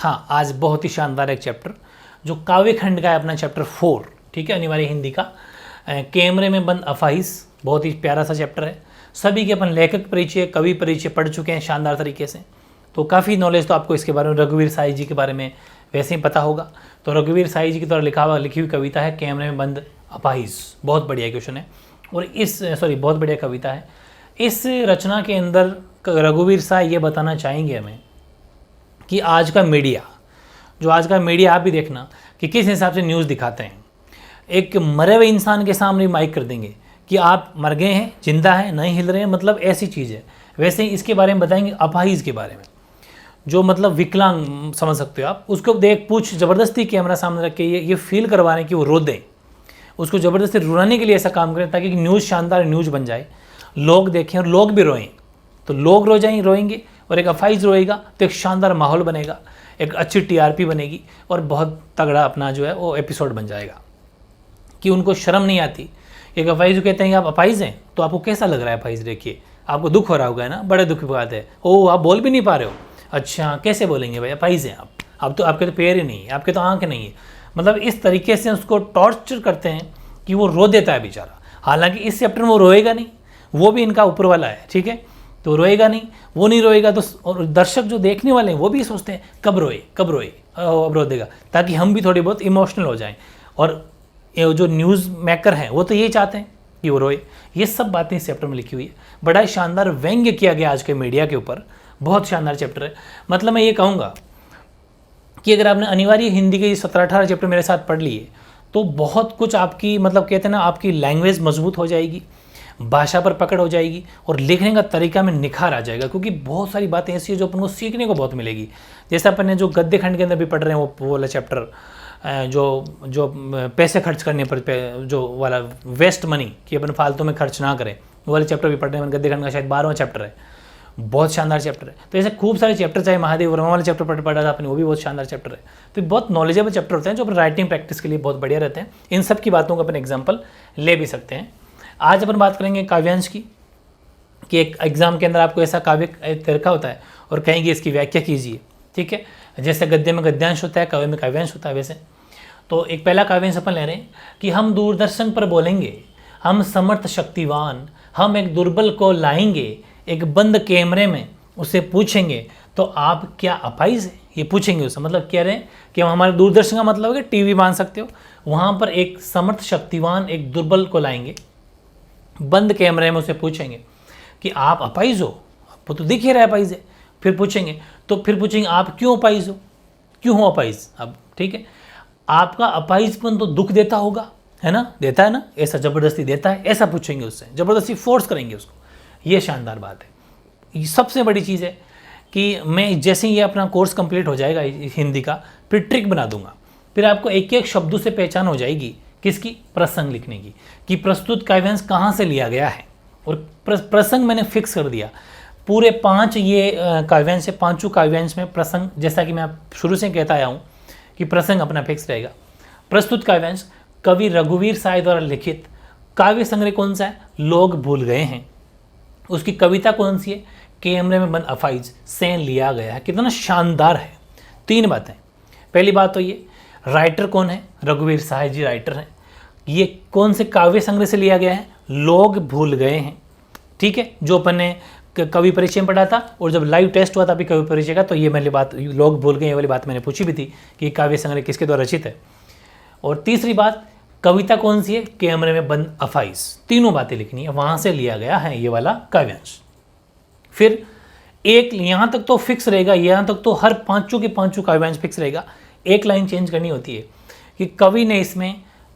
हाँ, आज बहुत ही शानदार एक चैप्टर जो काव्य खंड का है, अपना चैप्टर 4, ठीक है, अनिवार्य हिंदी का, कैमरे में बंद अफाइज। बहुत ही प्यारा सा चैप्टर है। सभी के अपन लेखक परिचय, कवि परिचय पढ़ चुके हैं शानदार तरीके से, तो काफ़ी नॉलेज तो आपको इसके बारे में, रघुवीर साई जी के बारे में वैसे ही पता होगा। तो रघुवीर साई जी की द्वारा लिखी हुई कविता है कैमरे में बंद अपाहिज। बहुत बढ़िया क्वेश्चन है और बहुत बढ़िया कविता है। इस रचना के अंदर रघुवीर साई ये बताना चाहेंगे हमें कि आज का मीडिया आप भी देखना कि किस हिसाब से न्यूज़ दिखाते हैं। एक मरे हुए इंसान के सामने माइक कर देंगे कि आप मर गए हैं, जिंदा हैं, नहीं हिल रहे हैं, मतलब ऐसी चीज़ है। वैसे ही इसके बारे में बताएंगे अपाहिज के बारे में, जो मतलब विकलांग समझ सकते हो आप। उसको पूछ ज़बरदस्ती कैमरा सामने रख के ये फील करवा रहे हैं कि वो रो दें, उसको ज़बरदस्ती रुलाने के लिए ऐसा काम करें ताकि न्यूज़ शानदार न्यूज़ बन जाए, लोग देखें और लोग भी रोएं। तो लोग रोएंगे और एक अफाइज रोएगा तो एक शानदार माहौल बनेगा, एक अच्छी टीआरपी बनेगी और बहुत तगड़ा अपना जो है वो एपिसोड बन जाएगा। कि उनको शर्म नहीं आती। एक अफाइज कहते हैं कि आप अफाइज हैं, तो आपको कैसा लग रहा है अफाइज देखिए, आपको दुख हो रहा होगा ना, बड़े दुख की बात है। ओ, आप बोल भी नहीं पा रहे हो, अच्छा कैसे बोलेंगे भाई, अफाइज हैं आप तो, आपके तो पैर ही नहीं है, आपके तो आँख नहीं है। मतलब इस तरीके से उसको टॉर्चर करते हैं कि वो रो देता है बेचारा। हालांकि इस चैप्टर में वो रोएगा नहीं, वो भी इनका ऊपर वाला है, ठीक है, तो रोएगा नहीं, वो नहीं रोएगा तो और दर्शक जो देखने वाले हैं वो भी सोचते हैं कब रोए अब रो देगा, ताकि हम भी थोड़ी बहुत इमोशनल हो जाएं। और जो न्यूज़ मेकर हैं वो तो यही चाहते हैं कि वो रोए। ये सब बातें इस चैप्टर में लिखी हुई है। बड़ा ही शानदार व्यंग्य किया गया आज के मीडिया के ऊपर, बहुत शानदार चैप्टर है। मतलब मैं ये कहूँगा कि अगर आपने अनिवार्य हिंदी के 17-18 चैप्टर मेरे साथ पढ़ लिए तो बहुत कुछ आपकी, मतलब कहते हैं ना, आपकी लैंग्वेज मजबूत हो जाएगी, भाषा पर पकड़ हो जाएगी और लिखने का तरीका में निखार आ जाएगा। क्योंकि बहुत सारी बातें ऐसी है जो अपन को सीखने को बहुत मिलेगी। जैसे अपन ने जो गद्य खंड के अंदर भी पढ़ रहे हैं वो वाला चैप्टर, जो पैसे खर्च करने पर जो वाला वेस्ट मनी, कि अपन फालतू में खर्च ना करें, वो वाले चैप्टर भी पढ़ रहे हैं। गद्य खंड का शायद 12वां चैप्टर है, बहुत शानदार चैप्टर है। तो ऐसे खूब सारे चैप्टर, चाहे महादेव वर्मा वाले चैप्टर पढ़ा था आपने, वो भी बहुत शानदार चैप्टर है। तो बहुत नॉलेजेबल चैप्टर होते हैं जो अपन राइटिंग प्रैक्टिस के लिए बहुत बढ़िया रहते हैं। इन सब की बातों का अपन एग्जाम्पल ले भी सकते हैं। आज अपन बात करेंगे काव्यांश की, कि एक एग्जाम के अंदर आपको ऐसा काव्य तरीका होता है और कहेंगे इसकी व्याख्या कीजिए, ठीक है। जैसे गद्य में गद्यांश होता है, काव्य में काव्यांश होता है। वैसे तो एक पहला काव्यांश अपन ले रहे हैं कि हम दूरदर्शन पर बोलेंगे, हम समर्थ शक्तिवान, हम एक दुर्बल को लाएंगे, एक बंद कैमरे में उसे पूछेंगे तो आप क्या अपाइज है, ये पूछेंगे उससे। मतलब कह रहे हैं कि हम, हमारे दूरदर्शन का मतलब है कि टीवी मान सकते हो, वहाँ पर एक समर्थ शक्तिवान, एक दुर्बल को लाएंगे, बंद कैमरे में उसे पूछेंगे कि आप अपाइज हो, आपको तो दिख ही रहा है अपाइज है। फिर पूछेंगे आप क्यों अपाइज हो, क्यों हो अपाइज। अब ठीक है, आपका अपाइजपन तो दुख देता होगा, है ना, देता है ना, ऐसा ज़बरदस्ती देता है, ऐसा पूछेंगे उससे, ज़बरदस्ती फोर्स करेंगे उसको। ये शानदार बात है। सबसे बड़ी चीज़ है कि मैं जैसे ही ये अपना कोर्स कंप्लीट हो जाएगा हिंदी का, फिर ट्रिक बना दूंगा, फिर आपको एक एक शब्दों से पहचान हो जाएगी किसकी, प्रसंग लिखने की, कि प्रस्तुत काव्यांश कहाँ से लिया गया है। और प्रसंग मैंने फिक्स कर दिया। पूरे 5 ये काव्यांश है, 5 काव्यांश में प्रसंग, जैसा कि मैं शुरू से कहता आया हूँ कि प्रसंग अपना फिक्स रहेगा। प्रस्तुत काव्यांश कवि रघुवीर साई द्वारा लिखित काव्य संग्रह कौन सा है, लोग भूल गए हैं। उसकी कविता कौन सी है, कैमरे में बंद अफाइज से लिया गया है। कितना शानदार है। 3 बातें। पहली बात तो ये, राइटर कौन है, रघुवीर साई जी राइटर हैं। ये कौन से काव्य संग्रह से लिया गया है, लोग भूल गए हैं, ठीक है, जो अपन ने कवि परिचय में पढ़ा था। और जब लाइव टेस्ट हुआ था अभी कवि परिचय का, तो ये मैंने बात, लोग भूल गए वाली बात मैंने पूछी भी थी कि काव्य संग्रह किसके द्वारा रचित है। और तीसरी बात, कविता कौन सी है, कैमरे में बंद अफाइज। तीनों बातें लिखनी है, वहाँ से लिया गया है ये वाला काव्यांश। फिर एक यहाँ तक तो फिक्स रहेगा, यहाँ तक तो हर 5 के 5 काव्यांश फिक्स रहेगा। एक लाइन चेंज करनी होती है कि कवि ने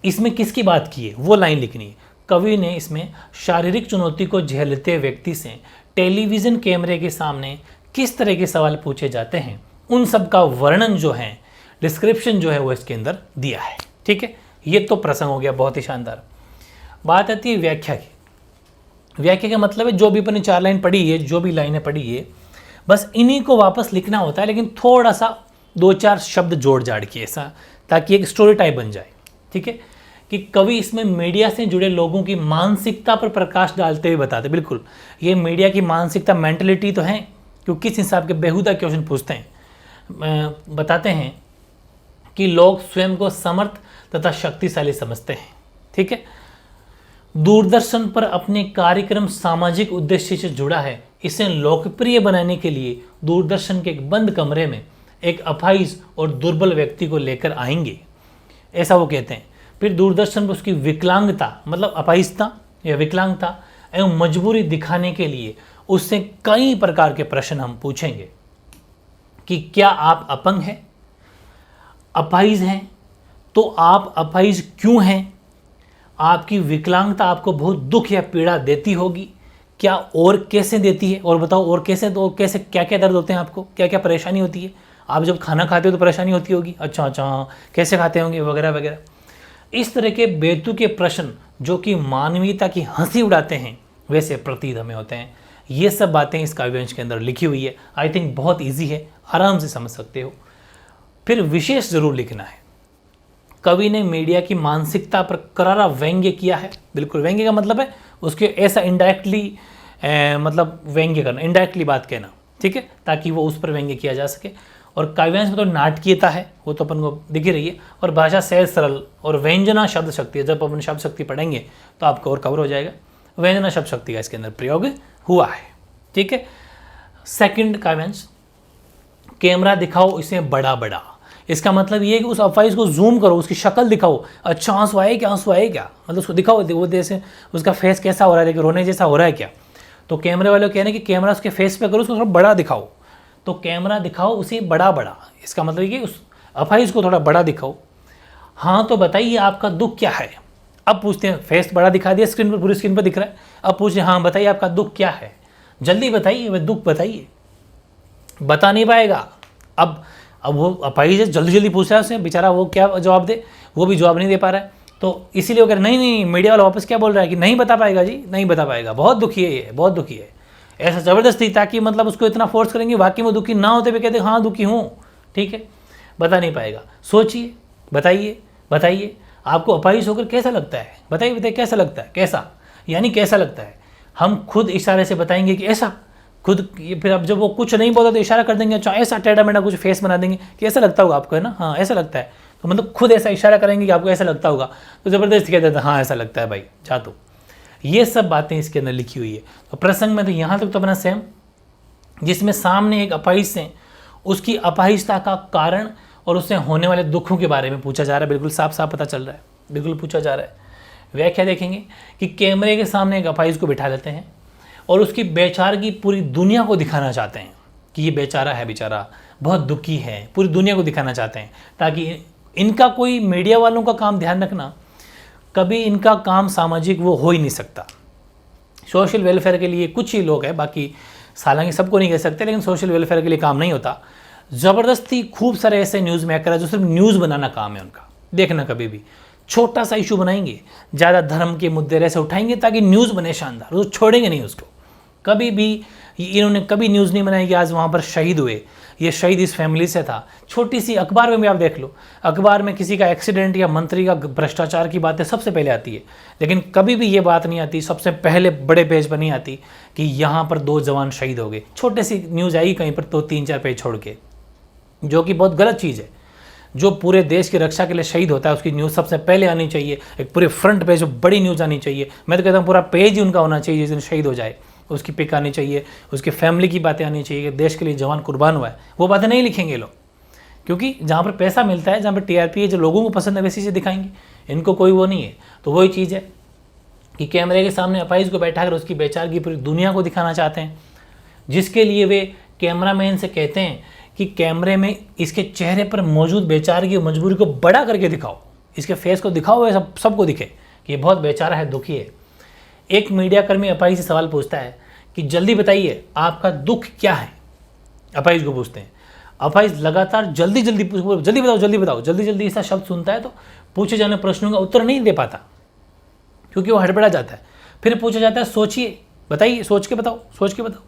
इसमें किसकी बात की है, वो लाइन लिखनी है। कवि ने इसमें शारीरिक चुनौती को झेलते व्यक्ति से टेलीविज़न कैमरे के सामने किस तरह के सवाल पूछे जाते हैं, उन सब का वर्णन जो है, डिस्क्रिप्शन जो है वो इसके अंदर दिया है, ठीक है। ये तो प्रसंग हो गया, बहुत ही शानदार। बात आती है व्याख्या की। व्याख्या का मतलब है जो भी अपने 4 लाइन पढ़ी है, जो भी लाइनें पढ़ी है, बस इन्हीं को वापस लिखना होता है, लेकिन थोड़ा सा 2-4 शब्द जोड़ जाड़ के, ऐसा ताकि एक स्टोरी टाइप बन जाए, ठीक है। कि कवि इसमें मीडिया से जुड़े लोगों की मानसिकता पर प्रकाश डालते हुए बताते, बिल्कुल ये मीडिया की मानसिकता, मेंटलिटी तो है, क्योंकि किस हिसाब के बेहुदा क्वेश्चन पूछते हैं। बताते हैं कि लोग स्वयं को समर्थ तथा शक्तिशाली समझते हैं। ठीक है, दूरदर्शन पर अपने कार्यक्रम सामाजिक उद्देश्य से जुड़ा है। इसे लोकप्रिय बनाने के लिए दूरदर्शन के एक बंद कमरे में एक अपाहिज और दुर्बल व्यक्ति को लेकर आएंगे, ऐसा वो कहते हैं। फिर दूरदर्शन पर उसकी विकलांगता मतलब अपाहिजता या विकलांगता एवं मजबूरी दिखाने के लिए उससे कई प्रकार के प्रश्न हम पूछेंगे कि क्या आप अपंग हैं, अपाहिज हैं, तो आप अपाहिज क्यों हैं, आपकी विकलांगता आपको बहुत दुख या पीड़ा देती होगी, क्या और कैसे देती है, और बताओ और कैसे, तो कैसे क्या क्या दर्द होते हैं आपको, क्या क्या परेशानी होती है, आप जब खाना खाते हो तो परेशानी होती होगी, अच्छा कैसे खाते होंगे वगैरह वगैरह। इस तरह के बेतुके प्रश्न जो कि मानवीयता की हंसी उड़ाते हैं वैसे प्रतीत हमें होते हैं। ये सब बातें इस काव्यांश के अंदर लिखी हुई है। आई थिंक बहुत ईजी है, आराम से समझ सकते हो। फिर विशेष जरूर लिखना है, कवि ने मीडिया की मानसिकता पर करारा व्यंग्य किया है। बिल्कुल, व्यंग्य का मतलब है उसके ऐसा इनडायरेक्टली मतलब व्यंग्य करना, इनडायरेक्टली बात कहना, ठीक है, ताकि वो उस पर व्यंग्य किया जा सके। और काव्यांश में तो नाटकीयता है, वो तो अपन को दिख ही रही है, और भाषा सहज सरल और व्यंजना शब्द शक्ति है। जब अपन शब्द शक्ति पढ़ेंगे तो आपको और कवर हो जाएगा। व्यंजना शब्द शक्ति का इसके अंदर प्रयोग हुआ है। ठीक है, सेकंड काव्यांश, कैमरा दिखाओ इसे बड़ा बड़ा। इसका मतलब ये है कि उस अफवाइज को जूम करो, उसकी शक्ल दिखाओ, अच्छा आंसू आए क्या, आंसू आए क्या, मतलब उसको दिखाओ, वो जैसे उसका फेस कैसा हो रहा है, लेकिन रोने जैसा हो रहा है क्या। तो कैमरे वाले कह रहे हैं कि कैमरा उसके फेस पे करो, उसको थोड़ा बड़ा दिखाओ। तो कैमरा दिखाओ उसे बड़ा बड़ा, इसका मतलब ये कि उस अफवाइज को थोड़ा बड़ा दिखाओ। हाँ तो बताइए आपका दुख क्या है। अब पूछते हैं, फेस बड़ा दिखा दिया स्क्रीन पर, पूरी स्क्रीन पर दिख रहा है। अब पूछे हाँ बताइए आपका दुख क्या है, जल्दी बताइए, वह दुख बताइए। बता नहीं पाएगा। अब वो अपाहिज जल्दी जल्दी पूछ रहा है उससे, बेचारा वो क्या जवाब दे, वो भी जवाब नहीं दे पा रहा है। तो इसीलिए वो कह रहे नहीं, मीडिया वाला वापस क्या बोल रहा है कि नहीं बता पाएगा जी, नहीं बता पाएगा, बहुत दुखी है ये, बहुत दुखी है, ऐसा ज़बरदस्ती, ताकि मतलब उसको इतना फोर्स करेंगे वाकई में दुखी ना होते हुए कहते हाँ दुखी हूँ। ठीक है, बता नहीं पाएगा। सोचिए, बताइए बताइए आपको अपाहिज होकर कैसा लगता है, बताइए बताइए कैसा लगता है, कैसा यानी कैसा लगता है। हम खुद इशारे से बताएंगे कि ऐसा, खुद। फिर अब जब वो कुछ नहीं बोलता तो इशारा कर देंगे, अच्छा ऐसा टेढ़ा मेढ़ा कुछ फेस बना देंगे कि ऐसा लगता होगा आपको, है ना, हाँ ऐसा लगता है। तो मतलब खुद ऐसा इशारा करेंगे कि आपको ऐसा लगता होगा, तो ज़बरदस्ती कहते हैं हाँ ऐसा लगता है भाई जा। तो ये सब बातें इसके अंदर लिखी हुई है। तो प्रसंग में तो यहाँ तक तो अपना सेम, जिसमें सामने एक अपाहिज से उसकी अपाहिजता का कारण और उससे होने वाले दुखों के बारे में पूछा जा रहा है। बिल्कुल साफ साफ पता चल रहा है, बिल्कुल पूछा जा रहा है। व्याख्या देखेंगे कि कैमरे के सामने एक अपाहिज को बिठा लेते हैं और उसकी बेचारगी पूरी दुनिया को दिखाना चाहते हैं कि ये बेचारा है, बेचारा बहुत दुखी है, पूरी दुनिया को दिखाना चाहते हैं, ताकि इनका कोई, मीडिया वालों का काम ध्यान रखना, कभी इनका काम सामाजिक वो हो ही नहीं सकता। सोशल वेलफेयर के लिए कुछ ही लोग हैं, बाकी हालांकि सबको नहीं कह सकते, लेकिन सोशल वेलफेयर के लिए काम नहीं होता। ज़बरदस्ती खूब सारे ऐसे न्यूज़ मेकर है जो सिर्फ न्यूज़ बनाना काम है उनका। देखना कभी भी छोटा सा इशू बनाएंगे, ज़्यादा धर्म के मुद्दे ऐसे उठाएंगे ताकि न्यूज़ बने शानदार, वो छोड़ेंगे नहीं उसको। कभी भी इन्होंने कभी न्यूज़ नहीं बनाई कि आज वहाँ पर शहीद हुए, ये शहीद इस फैमिली से था। छोटी सी अखबार में भी आप देख लो, अखबार में किसी का एक्सीडेंट या मंत्री का भ्रष्टाचार की बातें सबसे पहले आती है, लेकिन कभी भी ये बात नहीं आती, सबसे पहले बड़े पेज पर नहीं आती कि यहाँ पर 2 जवान शहीद हो गए। छोटी सी न्यूज़ आई कहीं पर तो 3-4 पेज छोड़ के, जो कि बहुत गलत चीज़ है। जो पूरे देश की रक्षा के लिए शहीद होता है उसकी न्यूज़ सबसे पहले आनी चाहिए, एक पूरे फ्रंट पेज बड़ी न्यूज़ आनी चाहिए। मैं तो कहता हूँ पूरा पेज ही उनका होना चाहिए जिस दिन शहीद हो जाए, उसकी पिक आनी चाहिए, उसकी फैमिली की बातें आनी चाहिए कि देश के लिए जवान कुर्बान हुआ है। वो बातें नहीं लिखेंगे लोग, क्योंकि जहाँ पर पैसा मिलता है, जहाँ पर टीआरपी है, जो लोगों को पसंद है वैसी चीज़ दिखाएंगे, इनको कोई वो नहीं है। तो वही चीज़ है कि कैमरे के सामने अपाहिज को बैठा कर उसकी बेचारगी पूरी दुनिया को दिखाना चाहते हैं, जिसके लिए वे कैमरामैन से कहते हैं कि कैमरे में इसके चेहरे पर मौजूद बेचारगी और मजबूरी को बड़ा करके दिखाओ, इसके फेस को दिखाओ, वह सबको दिखे कि ये बहुत बेचारा है, दुखी है। एक मीडियाकर्मी अपाहिज से सवाल पूछता है कि जल्दी बताइए आपका दुख क्या है। अपाहिज को पूछते हैं, अपाहिज लगातार जल्दी जल्दी बताओ, जल्दी बताओ, जल्दी जल्दी ऐसा शब्द सुनता है तो पूछे जाने प्रश्नों का उत्तर नहीं दे पाता, क्योंकि वो हड़बड़ा जाता है। फिर पूछा जाता है सोचिए, बताइए, सोच के बताओ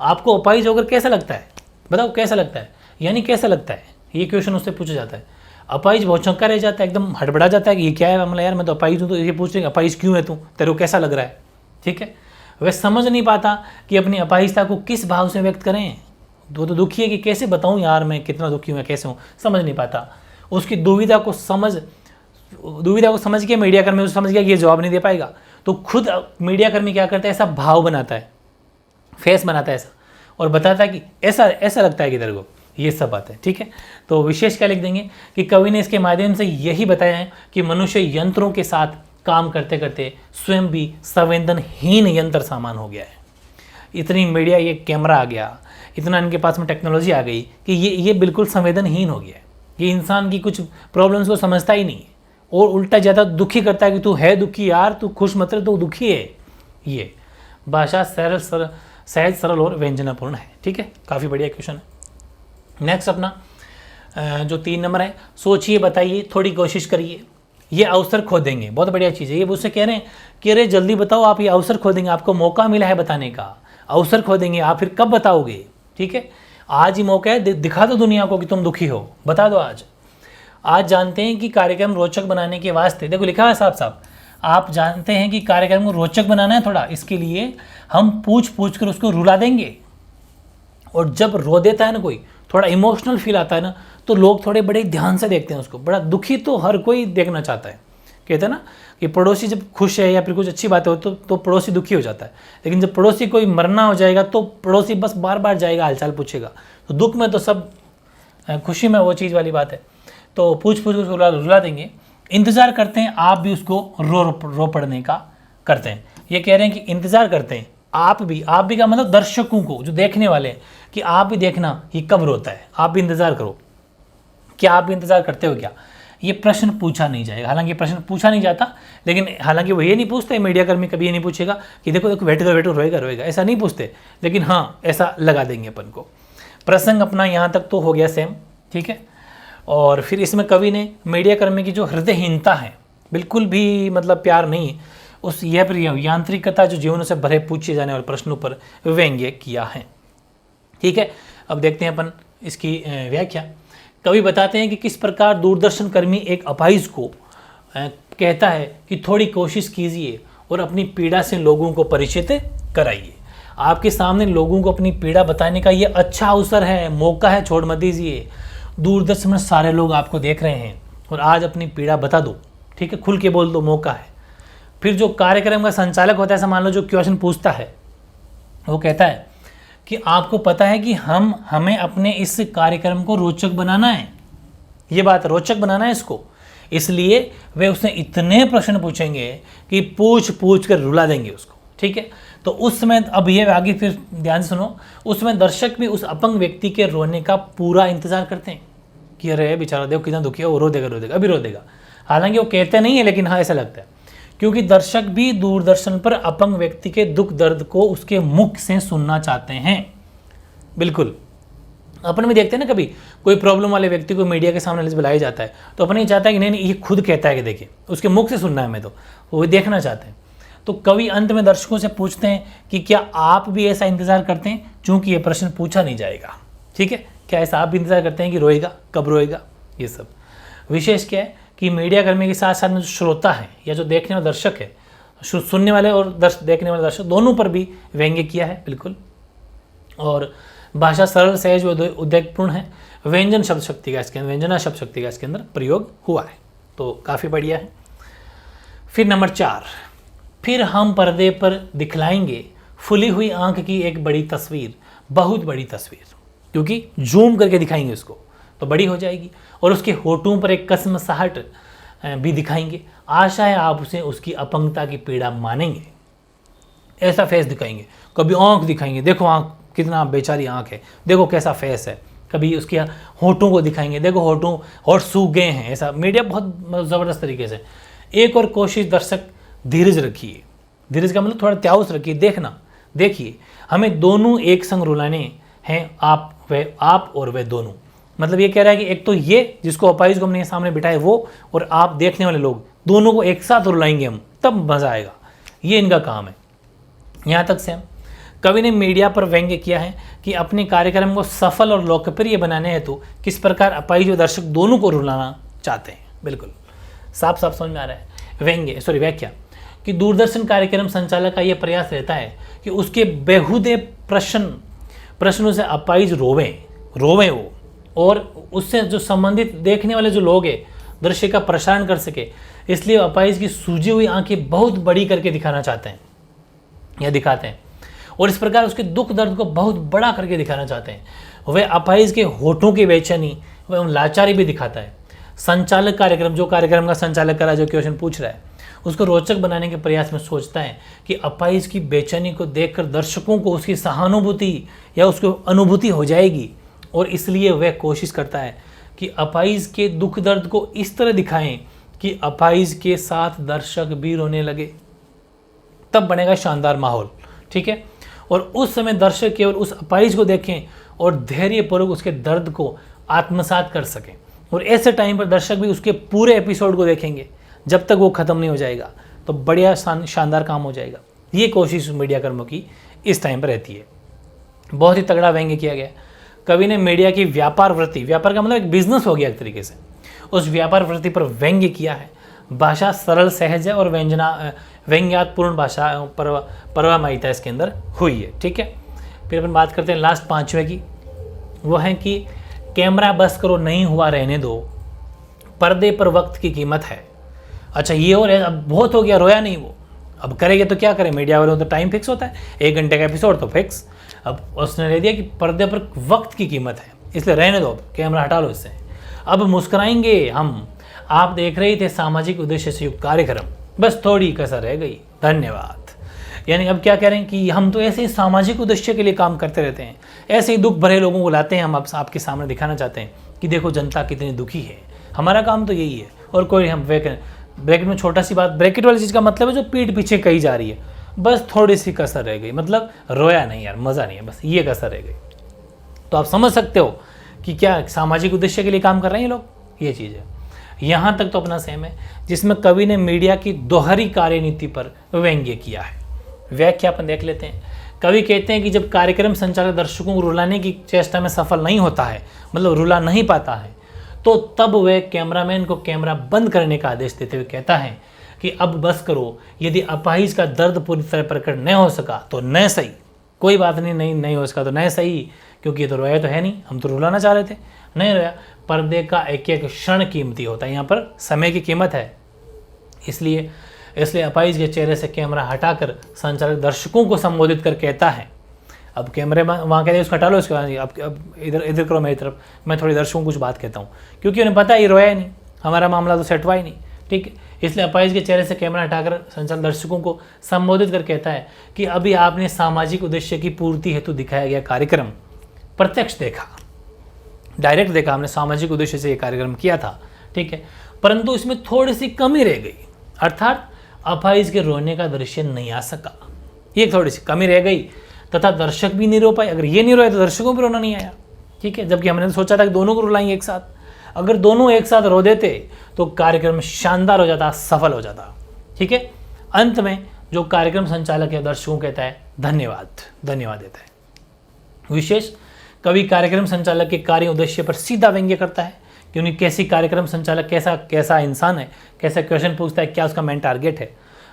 आपको अपाहिज होकर कैसा लगता है, बताओ कैसा लगता है, यानी कैसा लगता है, ये क्वेश्चन उससे पूछा जाता है। अपाहिज बहुत चौंका रह जाता है, एकदम हड़बड़ा जाता है कि ये क्या है, मतलब यार मैं तो अपाहिज हूँ, तो ये पूछ रहे हैं अपाहिज क्यों है तू, तेरे को कैसा लग रहा है। ठीक है, वह समझ नहीं पाता कि अपनी अपाहिजता को किस भाव से व्यक्त करें, वो तो दुखी है कि कैसे बताऊं यार मैं कितना दुखी हूँ, मैं कैसे हूँ, समझ नहीं पाता। उसकी दुविधा को समझ के मीडिया कर्मी उसे समझ गया कि ये जवाब नहीं दे पाएगा, तो खुद मीडिया कर्मी क्या करता है, ऐसा भाव बनाता है, फेस बनाता है ऐसा, और बताता है कि ऐसा लगता है कि तेरे को, ये सब बात है। ठीक है, तो विशेष क्या लिख देंगे कि कवि ने इसके माध्यम से यही बताया है कि मनुष्य यंत्रों के साथ काम करते करते स्वयं भी संवेदनहीन यंत्र सामान हो गया है। इतनी मीडिया, ये कैमरा आ गया, इतना इनके पास में टेक्नोलॉजी आ गई कि ये बिल्कुल संवेदनहीन हो गया है। ये इंसान की कुछ प्रॉब्लम्स को समझता ही नहीं है और उल्टा ज़्यादा दुखी करता है कि तू है दुखी यार, तू खुश मत रह, तू दुखी है। ये भाषा सहज सरल और व्यंजनापूर्ण है। ठीक है, काफ़ी बढ़िया क्वेश्चन है। नेक्स्ट अपना जो 3 नंबर है, सोचिए बताइए थोड़ी कोशिश करिए, ये अवसर खो देंगे। बहुत बढ़िया चीज़ है। ये मुझसे कह रहे हैं कि अरे जल्दी बताओ, आप ये अवसर खो देंगे, आपको मौका मिला है बताने का, अवसर खो देंगे, आप फिर कब बताओगे। ठीक है, आज ही मौका है, दिखा दो दुनिया को कि तुम दुखी हो, बता दो आज जानते हैं कि कार्यक्रम रोचक बनाने के वास्ते, देखो लिखा है साफ साफ, आप जानते हैं कि कार्यक्रम को रोचक बनाना है थोड़ा, इसके लिए हम पूछ कर उसको रुला देंगे। और जब रो देता है ना कोई, थोड़ा इमोशनल फील आता है ना, तो लोग थोड़े बड़े ध्यान से देखते हैं उसको। बड़ा दुखी तो हर कोई देखना चाहता है। कहते हैं ना कि पड़ोसी जब खुश है या फिर कुछ अच्छी बात हो तो पड़ोसी दुखी हो जाता है, लेकिन जब पड़ोसी कोई मरना हो जाएगा तो पड़ोसी बस बार बार जाएगा, हालचाल पूछेगा। तो दुख में तो सब, खुशी में वो चीज़ वाली बात है। तो पूछ कर उसको रुला देंगे। इंतज़ार करते हैं, आप भी उसको रो पड़ने का करते हैं। ये कह रहे हैं कि इंतज़ार करते हैं आप भी का मतलब दर्शकों को, जो देखने वाले हैं, कि आप भी देखना ये कब रोता है, आप भी इंतज़ार करो। क्या आप भी इंतज़ार करते हो क्या? ये प्रश्न पूछा नहीं जाएगा। हालांकि प्रश्न पूछा नहीं जाता, लेकिन हालांकि वो ये नहीं पूछते, मीडिया कर्मी कभी ये नहीं पूछेगा कि देखो वेट करो रोएगा, ऐसा नहीं पूछते। लेकिन हाँ, ऐसा लगा देंगे अपन को। प्रसंग अपना यहाँ तक तो हो गया सेम। ठीक है, और फिर इसमें कवि ने मीडिया कर्मी की जो हृदयहीनता है, बिल्कुल भी मतलब प्यार नहीं, उस यह प्रिय यांत्रिकता जो जीवनों से भरे पूछे जाने वाले प्रश्नों पर व्यंग्य किया है। ठीक है, अब देखते हैं अपन इसकी व्याख्या। कवि बताते हैं कि किस प्रकार दूरदर्शन कर्मी एक अपाहिज को कहता है कि थोड़ी कोशिश कीजिए और अपनी पीड़ा से लोगों को परिचित कराइए। आपके सामने लोगों को अपनी पीड़ा बताने का ये अच्छा अवसर है, मौका है, छोड़ मत दीजिए। दूरदर्शन में सारे लोग आपको देख रहे हैं और आज अपनी पीड़ा बता दो। ठीक है, खुल के बोल दो, मौका है। फिर जो कार्यक्रम का संचालक होता है, ऐसा मान लो जो क्वेश्चन पूछता है, वो कहता है कि आपको पता है कि हमें अपने इस कार्यक्रम को रोचक बनाना है, ये बात रोचक बनाना है इसको, इसलिए वे उसने इतने प्रश्न पूछेंगे कि पूछ कर रुला देंगे उसको। ठीक है, तो उस समय, अब ये आगे फिर ध्यान से सुनो, उसमें दर्शक भी उस अपंग व्यक्ति के रोने का पूरा इंतजार करते हैं कि अरे बेचारा देखो कितना दुखी है, वो रो देगा, अभी रो देगा। हालांकि वो कहते नहीं है, लेकिन हाँ ऐसा लगता है, क्योंकि दर्शक भी दूरदर्शन पर अपंग व्यक्ति के दुख दर्द को उसके मुख से सुनना चाहते हैं। बिल्कुल, अपन भी देखते हैं ना, कभी कोई प्रॉब्लम वाले व्यक्ति को मीडिया के सामने बुलाया जाता है तो अपन ये चाहता है कि नहीं ये खुद कहता है कि देखिए, उसके मुख से सुनना है, मैं तो वो देखना चाहते हैं। तो कवि अंत में दर्शकों से पूछते हैं कि क्या आप भी ऐसा इंतजार करते हैं, चूंकि ये प्रश्न पूछा नहीं जाएगा। ठीक है, क्या ऐसा आप भी इंतजार करते हैं कि रोएगा, कब रोएगा। ये सब विशेष क्या है कि मीडिया कर्मी के साथ साथ में जो श्रोता है या जो देखने वाला दर्शक है, सुनने वाले और देखने वाले दर्शक दोनों पर भी व्यंग्य किया है। बिल्कुल, और भाषा सरल सहज उद्वेगपूर्ण है। व्यंजना शब्द शक्ति का इसके अंदर प्रयोग हुआ है, तो काफ़ी बढ़िया है। फिर नंबर 4, फिर हम पर्दे पर दिखलाएंगे फुली हुई आंख की एक बड़ी तस्वीर, बहुत बड़ी तस्वीर, क्योंकि जूम करके दिखाएंगे उसको तो बड़ी हो जाएगी, और उसके होठों पर एक कसमसाहट भी दिखाएंगे। आशा है आप उसे उसकी अपंगता की पीड़ा मानेंगे। ऐसा फेस दिखाएंगे, कभी आंख दिखाएंगे, देखो आंख कितना बेचारी आंख है, देखो कैसा फेस है। कभी उसके होठों को दिखाएंगे, देखो होठ सूख गए हैं। ऐसा मीडिया बहुत ज़बरदस्त तरीके से। एक और कोशिश दर्शक, धीरज रखिए। धीरज का मतलब थोड़ा त्याउस रखिए, देखिए हमें दोनों एक संग रुलाने हैं, आप और वे दोनों। मतलब ये कह रहा है कि एक तो ये जिसको अपाहिज को हमने सामने बिठाए वो, और आप देखने वाले लोग, दोनों को एक साथ रुलाएंगे हम, तब मज़ा आएगा। ये इनका काम है। यहाँ तक से कवि ने मीडिया पर व्यंग्य किया है कि अपने कार्यक्रम को सफल और लोकप्रिय बनाने हेतु किस प्रकार अपाहिज और दर्शक दोनों को रुलाना चाहते हैं। बिल्कुल साफ समझ में आ रहा है। व्याख्या कि दूरदर्शन कार्यक्रम संचालक का यह प्रयास रहता है कि उसके बेहुदे प्रश्न प्रश्नों से अपाहिज रोवें वो, और उससे जो संबंधित देखने वाले जो लोग हैं दृश्य का प्रसारण कर सके, इसलिए अपाहिज की सूजी हुई आंखें बहुत बड़ी करके दिखाना चाहते हैं या दिखाते हैं, और इस प्रकार उसके दुख दर्द को बहुत बड़ा करके दिखाना चाहते हैं। वह अपाहिज के होठों की बेचैनी वह लाचारी भी दिखाता है। संचालक कार्यक्रम, जो कार्यक्रम का संचालक कर रहा है, जो क्वेश्चन पूछ रहा है, उसको रोचक बनाने के प्रयास में सोचता है कि अपाहिज की बेचैनी को देखकर दर्शकों को उसकी सहानुभूति या उसको अनुभूति हो जाएगी, और इसलिए वह कोशिश करता है कि अपाहिज के दुख दर्द को इस तरह दिखाएं कि अपाहिज के साथ दर्शक भी रोने लगे। तब बनेगा शानदार माहौल, ठीक है। और उस समय दर्शक केवल उस अपाहिज को देखें और धैर्यपूर्वक उसके दर्द को आत्मसात कर सकें, और ऐसे टाइम पर दर्शक भी उसके पूरे एपिसोड को देखेंगे जब तक वो ख़त्म नहीं हो जाएगा, तो बढ़िया शानदार काम हो जाएगा। ये कोशिश मीडिया कर्मों की इस टाइम पर रहती है। बहुत ही तगड़ा व्यंग्य किया गया। कवि ने मीडिया की व्यापार वृत्ति, व्यापार का मतलब एक बिजनेस हो गया एक तरीके से, उस व्यापार वृत्ति पर व्यंग्य किया है। भाषा सरल सहज है और व्यंग्यात्मपूर्ण भाषा परवामयिता इसके अंदर हुई है, ठीक है। फिर अपन बात करते हैं लास्ट 5वें की, वो है कि कैमरा बस करो नहीं हुआ रहने दो, पर्दे पर वक्त की कीमत है। अच्छा ये और है, अब बहुत हो गया, रोया नहीं वो, अब करेंगे तो क्या करें, मीडिया वालों तो टाइम फिक्स होता है, 1 घंटे का एपिसोड तो फिक्स। अब उसने ले दिया कि पर्दे पर वक्त की कीमत है, इसलिए रहने दो, कैमरा हटा लो इससे, अब मुस्कुराएंगे हम। आप देख रहे थे सामाजिक उद्देश्य से युक्त कार्यक्रम, बस थोड़ी कसर रह गई, धन्यवाद। यानी अब क्या कह रहे हैं कि हम तो ऐसे ही सामाजिक उद्देश्य के लिए काम करते रहते हैं, ऐसे ही दुख भरे लोगों को लाते हैं, हम आपके सामने दिखाना चाहते हैं कि देखो जनता कितनी दुखी है, हमारा काम तो यही है। और कोई हम ब्रैकेट में छोटा सी बात, ब्रैकेट वाली चीज़ का मतलब है जो पीठ पीछे कही जा रही है, बस थोड़ी सी कसर रह गई, मतलब रोया नहीं यार, मज़ा नहीं है, बस ये कसर रह गई। तो आप समझ सकते हो कि क्या सामाजिक उद्देश्य के लिए काम कर रहे हैं ये लोग, ये चीज़ है। यहाँ तक तो अपना सेम है, जिसमें कवि ने मीडिया की दोहरी कार्यनीति पर व्यंग्य किया है। व्याख्या अपन देख लेते हैं। कवि कहते हैं कि जब कार्यक्रम संचालक दर्शकों को रुलाने की चेष्टा में सफल नहीं होता है, मतलब रुला नहीं पाता है, तो तब वह कैमरामैन को कैमरा बंद करने का आदेश देते हुए कहता है कि अब बस करो, यदि अपाहिज का दर्द पूरी तरह प्रकट न हो सका तो न सही, कोई बात नहीं हो सका तो न सही, क्योंकि ये तो रोया तो है नहीं, हम तो रुलाना चाह रहे थे, नहीं रोया। पर्दे का एक एक क्षण कीमती होता है, यहाँ पर समय की कीमत है, इसलिए अपाहिज के चेहरे से कैमरा हटाकर संचालक दर्शकों को संबोधित कर कहता है, अब कैमरे में वहाँ कहते हैं उसको हटा लो, इसके बाद अब इधर करो मेरी तरफ, मैं थोड़ी दर्शकों को कुछ बात कहता हूँ, क्योंकि उन्हें पता है ये रोया ही नहीं, हमारा मामला तो सेट हुआ ही नहीं, ठीक है। इसलिए अपाहिज के चेहरे से कैमरा हटाकर संचालक दर्शकों को संबोधित कर कहता है कि अभी आपने सामाजिक उद्देश्य की पूर्ति हेतु दिखाया गया कार्यक्रम प्रत्यक्ष देखा, डायरेक्ट देखा, हमने सामाजिक उद्देश्य से ये कार्यक्रम किया था, ठीक है, परंतु इसमें थोड़ी सी कमी रह गई, अर्थात अपाहिज के रोने का दृश्य नहीं आ सका, ये थोड़ी सी कमी रह गई, तथा दर्शक भी नहीं रो पाए। अगर ये नहीं रोए तो दर्शकों भी रोना नहीं आया, ठीक है, जबकि हमने सोचा था कि दोनों को रुलाएंगे एक साथ, अगर दोनों एक साथ रो देते तो कार्यक्रम शानदार हो जाता, सफल हो जाता, ठीक है। अंत में जो कार्यक्रम संचालक या दर्शकों कहता है धन्यवाद देता है। विशेष कवि कार्यक्रम संचालक के कार्य उद्देश्य पर सीधा व्यंग्य करता है कि उन्हें कैसी कार्यक्रम संचालक कैसा इंसान है, कैसा क्वेश्चन पूछता है, क्या उसका मेन टारगेट है।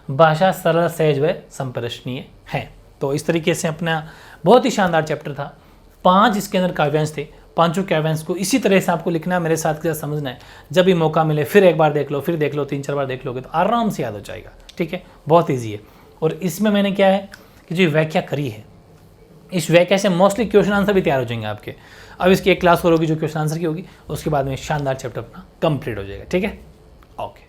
भाषा सरल सहज व संप्रश्नीय है। तो इस तरीके से अपना बहुत ही शानदार चैप्टर था। 5 इसके अंदर काव्यांश थे, 5 काव्यांश को इसी तरह से आपको लिखना है, मेरे साथ के साथ समझना है। जब भी मौका मिले फिर एक बार देख लो, फिर देख लो, 3-4 बार देख लोगे तो आराम से याद हो जाएगा, ठीक है, बहुत ईजी है। और इसमें मैंने क्या है कि जो व्याख्या करी है, इस व्याख्या से मोस्टली क्वेश्चन आंसर भी तैयार हो जाएंगे आपके। अब इसकी एक क्लास और होगी जो क्वेश्चन आंसर की होगी, उसके बाद में शानदार चैप्टर अपना कंप्लीट हो जाएगा, ठीक है, ओके।